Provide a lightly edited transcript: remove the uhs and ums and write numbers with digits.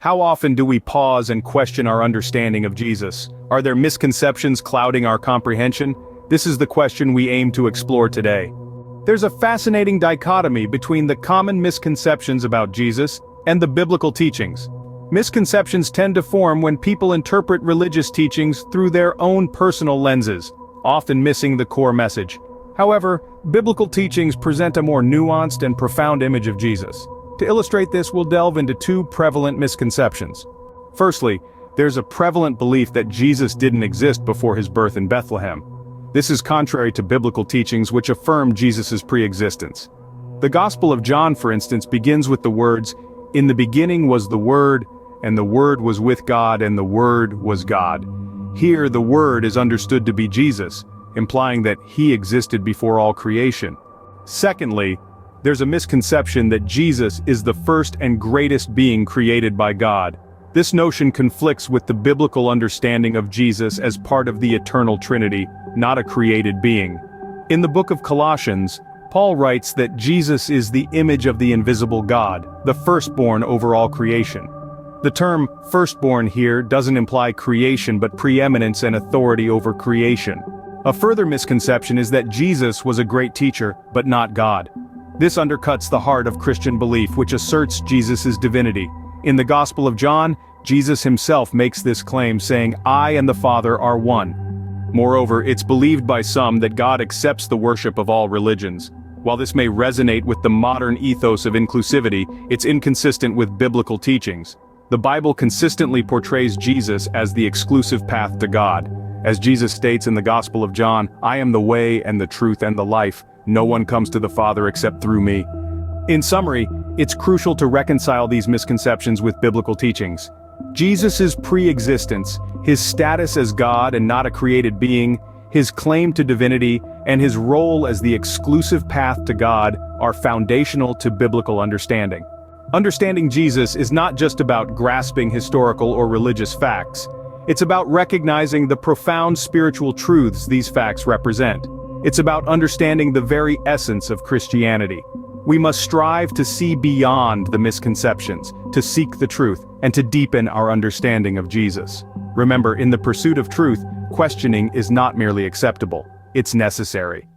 How often do we pause and question our understanding of Jesus? Are there misconceptions clouding our comprehension? This is the question we aim to explore today. There's a fascinating dichotomy between the common misconceptions about Jesus and the biblical teachings. Misconceptions tend to form when people interpret religious teachings through their own personal lenses, often missing the core message. However, biblical teachings present a more nuanced and profound image of Jesus. To illustrate this, we'll delve into two prevalent misconceptions. Firstly, there's a prevalent belief that Jesus didn't exist before his birth in Bethlehem. This is contrary to biblical teachings which affirm Jesus' pre-existence. The Gospel of John, for instance, begins with the words, "In the beginning was the Word, and the Word was with God, and the Word was God." Here, the Word is understood to be Jesus, implying that he existed before all creation. Secondly, there's a misconception that Jesus is the first and greatest being created by God. This notion conflicts with the biblical understanding of Jesus as part of the eternal Trinity, not a created being. In the book of Colossians, Paul writes that Jesus is the image of the invisible God, the firstborn over all creation. The term firstborn here doesn't imply creation but preeminence and authority over creation. A further misconception is that Jesus was a great teacher, but not God. This undercuts the heart of Christian belief, which asserts Jesus' divinity. In the Gospel of John, Jesus himself makes this claim, saying, "I and the Father are one." Moreover, it's believed by some that God accepts the worship of all religions. While this may resonate with the modern ethos of inclusivity, it's inconsistent with biblical teachings. The Bible consistently portrays Jesus as the exclusive path to God. As Jesus states in the Gospel of John, "I am the way and the truth and the life. No one comes to the Father except through me." In summary, it's crucial to reconcile these misconceptions with biblical teachings. Jesus' pre-existence, his status as God and not a created being, his claim to divinity, and his role as the exclusive path to God are foundational to biblical understanding. Understanding Jesus is not just about grasping historical or religious facts. It's about recognizing the profound spiritual truths these facts represent. It's about understanding the very essence of Christianity. We must strive to see beyond the misconceptions, to seek the truth, and to deepen our understanding of Jesus. Remember, in the pursuit of truth, questioning is not merely acceptable, it's necessary.